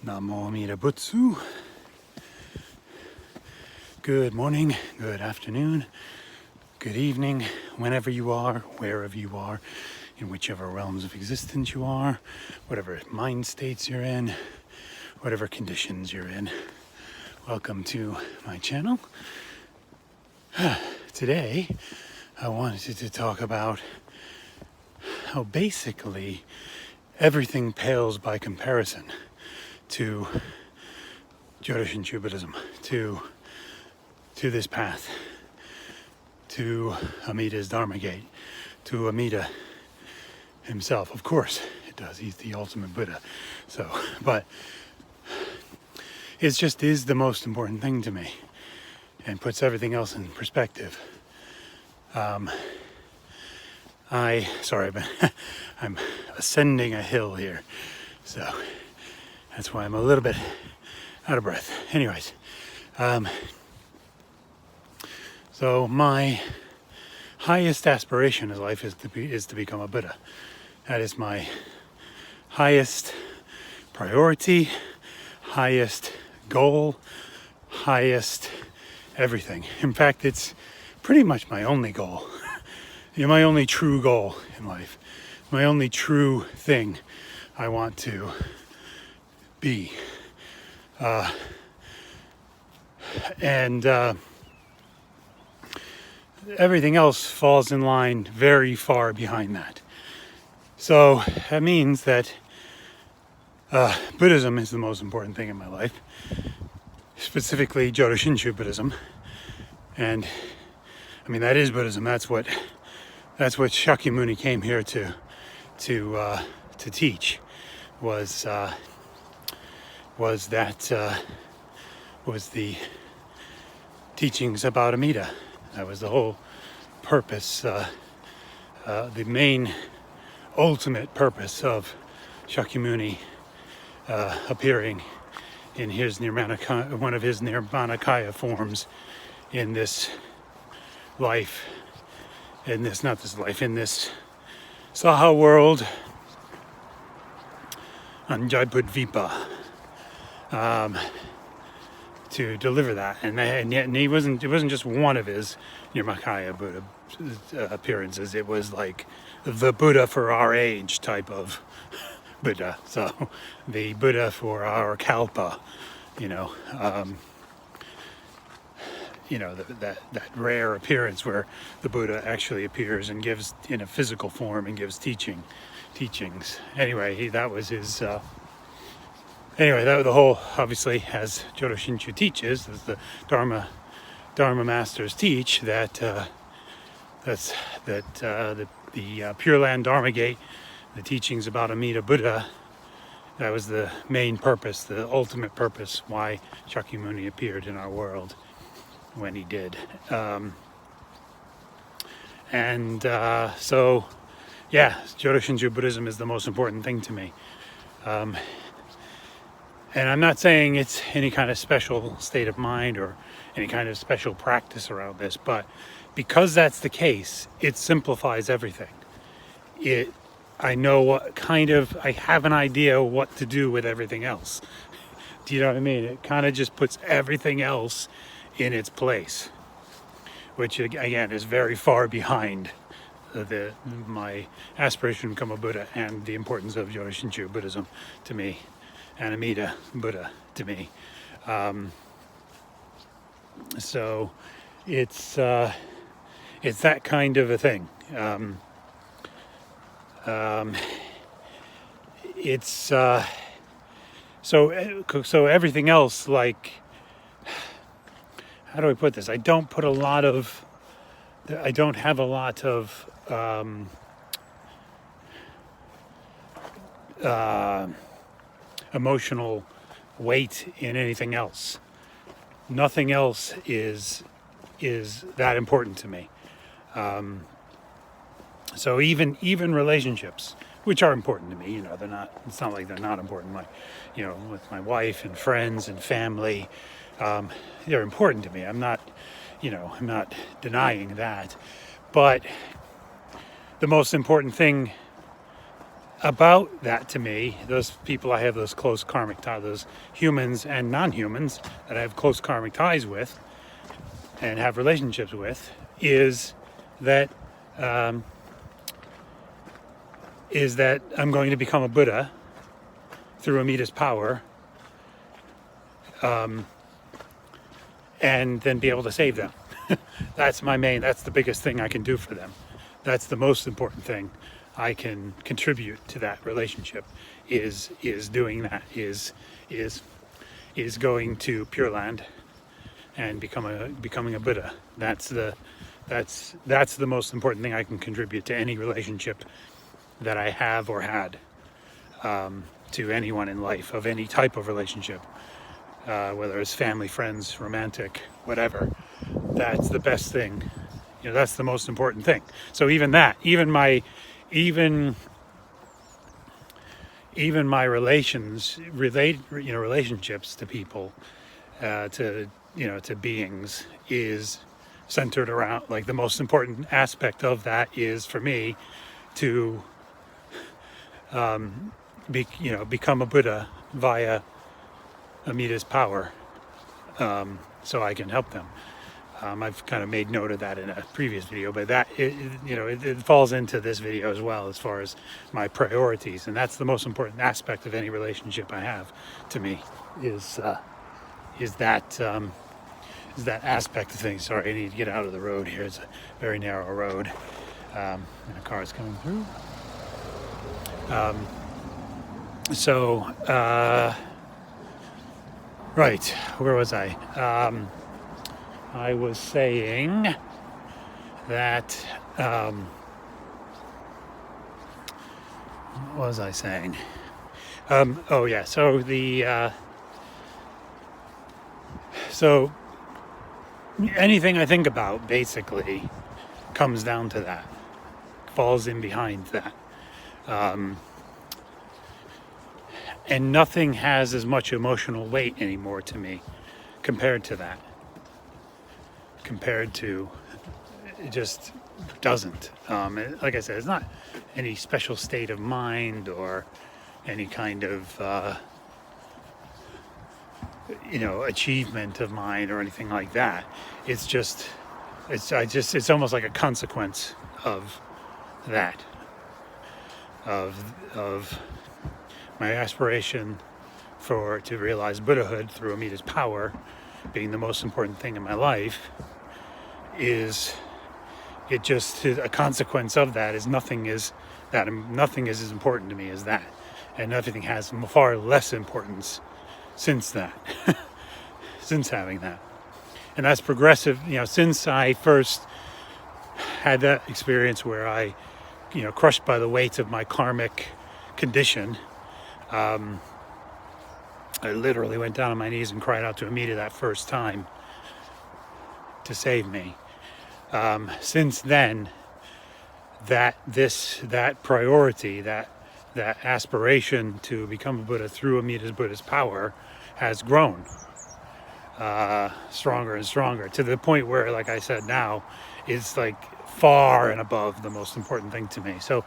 Namo Amida Butsu. Good morning, good afternoon, good evening, whenever you are, wherever you are, in whichever realms of existence you are, whatever mind states you're in, whatever conditions you're in. Welcome to my channel. Today, I wanted to talk about how basically everything pales by comparison to Jodo Shinshu Buddhism, to this path, to Amida's Dharma gate, to Amida himself. Of course it does, he's the ultimate Buddha. So, but it just is the most important thing to me and puts everything else in perspective. I'm ascending a hill here, so that's why I'm a little bit out of breath. Anyways, so my highest aspiration in life is to become a Buddha. That is my highest priority, highest goal, highest everything. In fact, it's pretty much my only goal. My only true goal in life. My only true thing I want to be. Everything else falls in line very far behind that. So that means that Buddhism is the most important thing in my life, specifically Jodo Shinshu Buddhism. And I mean, that is Buddhism. That's what Shakyamuni came here to teach. Was the teachings about Amida. That was the whole purpose, the main ultimate purpose of Shakyamuni appearing in his one of his Nirmanakaya forms in this life, in this Saha world on Jaipudvipa, to deliver that, and it wasn't just one of his Nirmanakaya Buddha appearances. It was like the Buddha for our age type of Buddha. So the Buddha for our Kalpa, that rare appearance where the Buddha actually appears and gives in a physical form and gives teachings. Anyway, that was his. The whole, obviously, as Jodo Shinshu teaches, as the Dharma masters teach, that the Pure Land Dharma Gate, the teachings about Amida Buddha, that was the main purpose, the ultimate purpose why Shakyamuni appeared in our world when he did. So Jodo Shinshu Buddhism is the most important thing to me. And I'm not saying it's any kind of special state of mind or any kind of special practice around this, but because that's the case, it simplifies everything. I have an idea what to do with everything else. Do you know what I mean? It kind of just puts everything else in its place, which again is very far behind my aspiration to become a Buddha and the importance of Jodo Shinshu Buddhism to me, and Amida Buddha to me. So it's that kind of a thing. So everything else, like, how do I put this? I don't have a lot of emotional weight in anything else. Nothing else is that important to me. So even relationships, which are important to me, they're not. It's not like they're not important. Like, with my wife and friends and family, they're important to me. I'm not denying that. But the most important thing about that to me, those people I have those close karmic ties, those humans and non-humans that I have close karmic ties with and have relationships with, is that I'm going to become a Buddha through Amida's power, and then be able to save them. That's the biggest thing I can do for them. That's the most important thing I can contribute to that relationship, is doing that, is going to Pure Land and becoming a Buddha. That's the most important thing I can contribute to any relationship that I have or had, to anyone in life, of any type of relationship, whether it's family, friends, romantic, whatever. That's the best thing. That's the most important thing. So even my relationships to people, to beings, is centered around, like, the most important aspect of that is for me to become a Buddha via Amida's power, so I can help them. I've kind of made note of that in a previous video, but that it falls into this video as well, as far as my priorities, and that's the most important aspect of any relationship I have, to me, is that aspect of things. Sorry, I need to get out of the road here. It's a very narrow road, and a car is coming through. Right, where was I? I was saying that, what was I saying? Oh yeah, so so anything I think about basically comes down to that, falls in behind that. And nothing has as much emotional weight anymore to me compared to that. It just doesn't. Like I said, it's not any special state of mind or any kind of achievement of mine or anything like that. It's almost like a consequence of that, of my aspiration to realize Buddhahood through Amida's power being the most important thing in my life. Is a consequence of that. Nothing is as important to me as that, and everything has far less importance since that, since having that. And that's progressive. Since I first had that experience where I, crushed by the weight of my karmic condition, I literally went down on my knees and cried out to Amida that first time to save me. Since then, that priority, that aspiration to become a Buddha through Buddha's power has grown stronger and stronger, to the point where, like I said, now it's like far and above the most important thing to me. So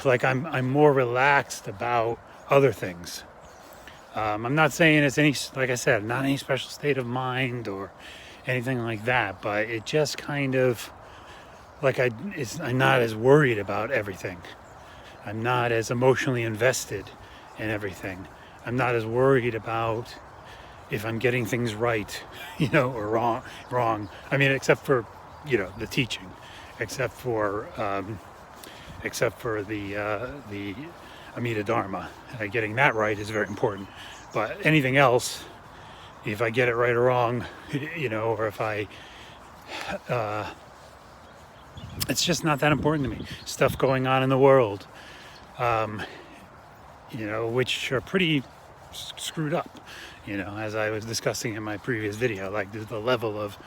I'm more relaxed about other things. I'm not saying it's any, like I said, not any special state of mind or anything like that, but it just kind of, I'm not as worried about everything. I'm not as emotionally invested in everything. I'm not as worried about if I'm getting things right, or wrong. I mean, except for, the teaching, except for the Amida Dharma. Getting that right is very important. But anything else, if I get it right or wrong, or if it's just not that important to me. Stuff going on in the world, which are pretty screwed up, as I was discussing in my previous video, like the level of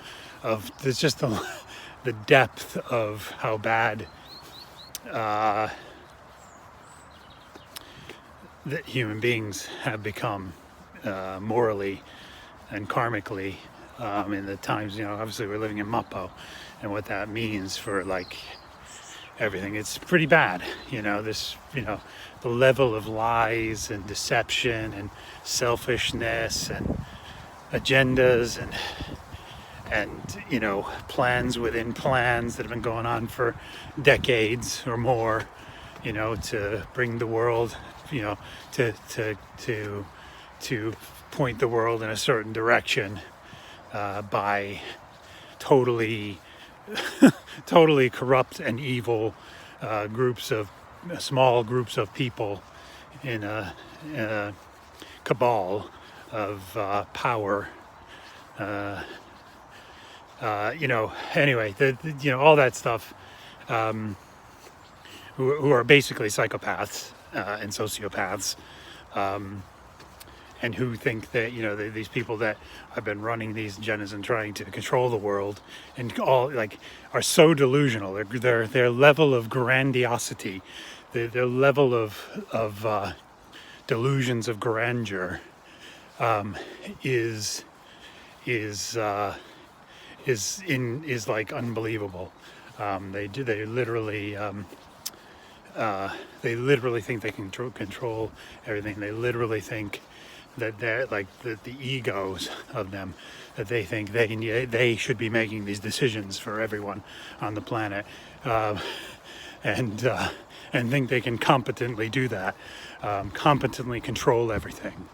there's just the depth of how bad that human beings have become, morally and karmically, in the times, obviously we're living in Mappo, and what that means for everything. It's pretty bad, this, the level of lies and deception and selfishness and agendas and plans within plans that have been going on for decades or more, to bring the world, to point the world in a certain direction by totally totally corrupt and evil small groups of people in a cabal of power. Anyway, all that stuff, who are basically psychopaths and sociopaths, and who think that these people that have been running these agendas and trying to control the world and all are so delusional. Their level of grandiosity, their level of delusions of grandeur is like unbelievable. They literally think they can control everything. They literally think that they're like the egos of them, that they think they should be making these decisions for everyone on the planet, and think they can competently do that, competently control everything.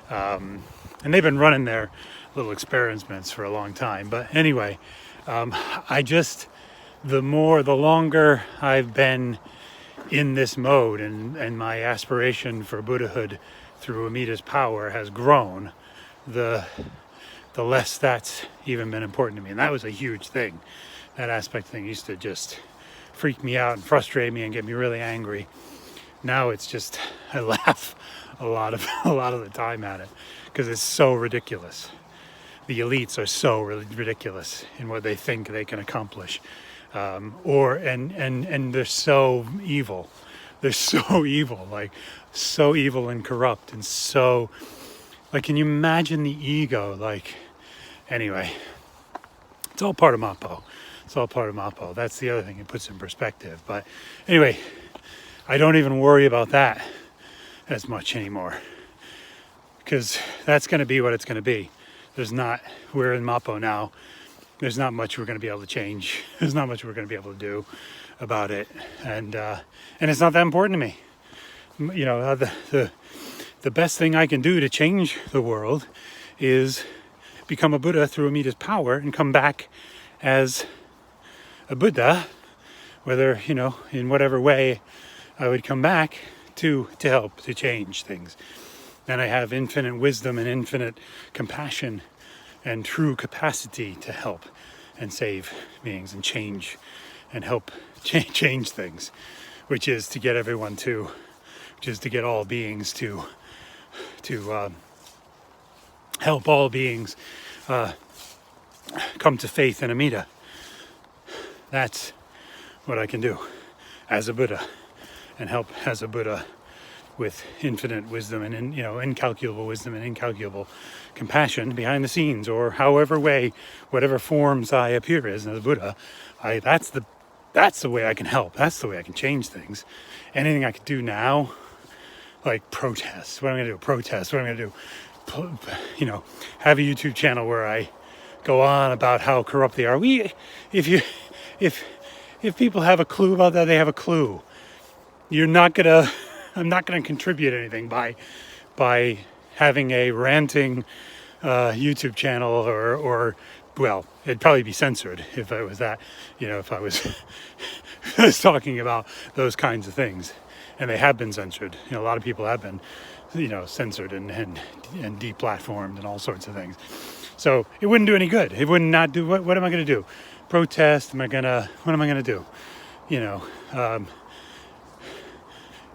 And they've been running their little experiments for a long time. But anyway, the longer I've been in this mode, and my aspiration for Buddhahood through Amida's power has grown, the less that's even been important to me. And that was a huge thing. That aspect thing used to just freak me out and frustrate me and get me really angry. Now it's just, I laugh a lot of the time at it, because it's so ridiculous. The elites are so ridiculous in what they think they can accomplish, and they're so evil. They're so evil, so evil and corrupt, and so, can you imagine the ego? Anyway, it's all part of Mappo. It's all part of Mappo. That's the other thing it puts in perspective. But anyway, I don't even worry about that as much anymore, because that's going to be what it's going to be. We're in Mappo now. There's not much we're going to be able to change. There's not much we're going to be able to do about it. And it's not that important to me. The best thing I can do to change the world is become a Buddha through Amida's power and come back as a Buddha, whether, in whatever way I would come back to help to change things. And I have infinite wisdom and infinite compassion and true capacity to help and save beings and change and help change things, which is to get all beings to help all beings come to faith in Amida. That's what I can do as a Buddha, and help as a Buddha with infinite wisdom and incalculable wisdom and incalculable compassion behind the scenes, or whatever forms I appear as a Buddha. That's the way I can help. That's the way I can change things. Anything I could do now, like protest. What am I going to do? Protest. What am I going to do? Have a YouTube channel where I go on about how corrupt they are. If people have a clue about that, they have a clue. I'm not gonna contribute anything by having a ranting YouTube channel, or well, it'd probably be censored if I was that, if I was talking about those kinds of things. And they have been censored. A lot of people have been, censored and deplatformed and all sorts of things. So it wouldn't do any good. It would not do. What am I going to do? Protest? What am I going to do?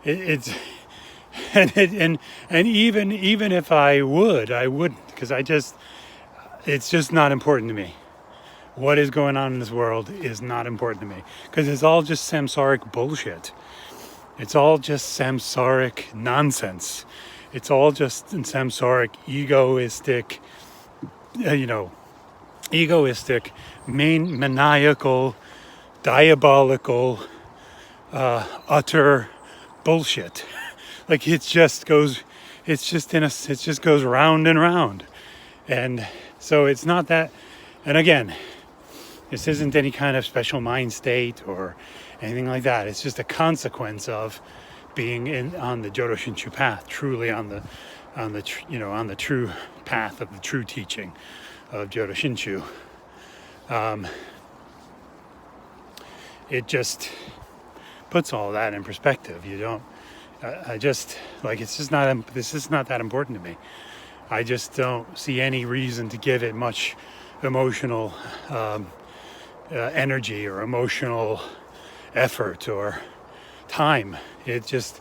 It's and even if I wouldn't, because it's just not important to me. What is going on in this world is not important to me, because it's all just samsaric bullshit. It's all just samsaric nonsense. It's all just samsaric egoistic, maniacal, diabolical utter bullshit. Like it just goes round and round. And so it's not that, and again, this isn't any kind of special mind state or anything like that. It's just a consequence of being on the Jodo Shinshu path, truly on the true path of the true teaching of Jodo Shinshu. It just puts all that in perspective. You don't. This is not that important to me. I just don't see any reason to give it much emotional energy or emotional effort or time. It just,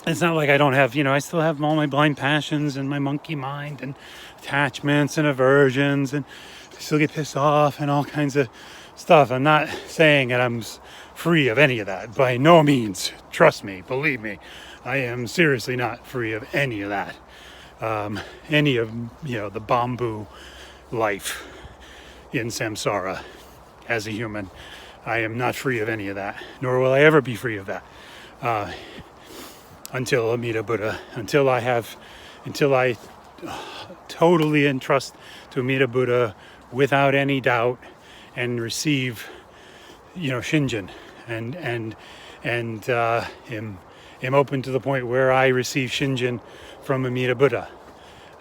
it's not like I don't have, I still have all my blind passions and my monkey mind and attachments and aversions, and I still get pissed off and all kinds of stuff. I'm not saying that I'm free of any of that. By no means. Trust me, believe me. I am seriously not free of any of that. Any of, the bamboo life in samsara as a human. I am not free of any of that, nor will I ever be free of that until Amida Buddha, until I totally entrust to Amida Buddha without any doubt and receive, Shinjin and am open to the point where I receive Shinjin from Amida Buddha.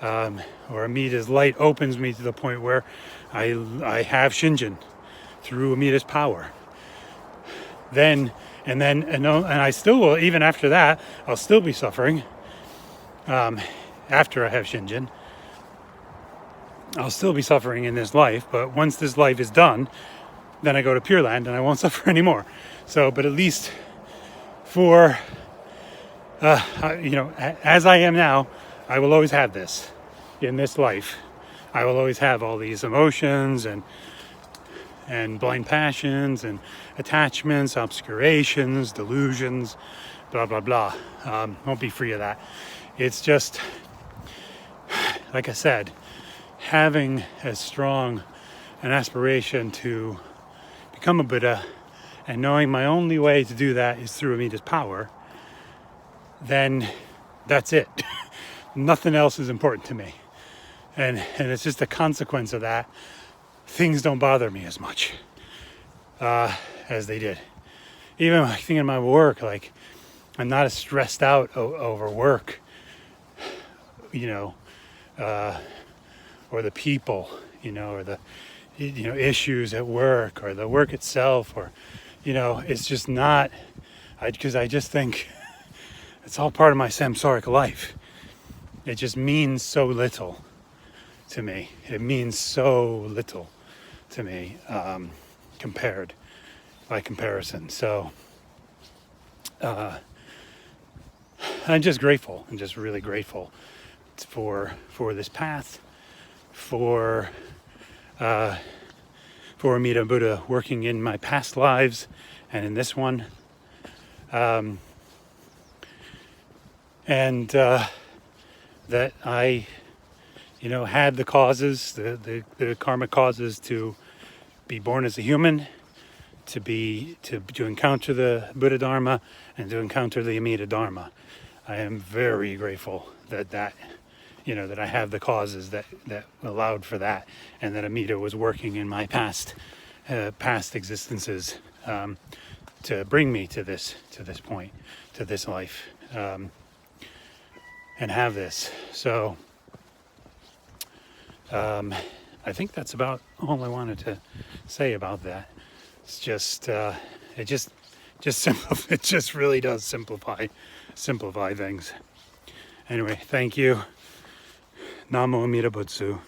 Or Amida's light opens me to the point where I have Shinjin through Amida's power. And I still will, even after that, I'll still be suffering. After I have Shinjin, I'll still be suffering in this life, but once this life is done, then I go to Pure Land and I won't suffer anymore. So, but at least for, as I am now, I will always have this in this life. I will always have all these emotions and blind passions and attachments, obscurations, delusions, blah, blah, blah. Won't be free of that. It's just, like I said, having as strong an aspiration to become a Buddha and knowing my only way to do that is through Amida's power, then that's it. Nothing else is important to me. And it's just a consequence of that. Things don't bother me as much as they did. Even I think in my work, like I'm not as stressed out over work, or the people, or the issues at work or the work itself, or it's just not. Because I just think it's all part of my samsaric life. It just means so little to me. It means so little to me by comparison. So I'm just grateful. I'm just really grateful for this path, for Amida Buddha working in my past lives and in this one. And that I had the causes, the karmic causes to be born as a human, to encounter the Buddha Dharma and to encounter the Amida Dharma. I am very grateful that I have the causes that allowed for that, and that Amida was working in my past existences to bring me to this point, to this life, and have this. So I think that's about all I wanted to say about that. It's just it just really does simplify things. Anyway, thank you. Namo Amida Butsu.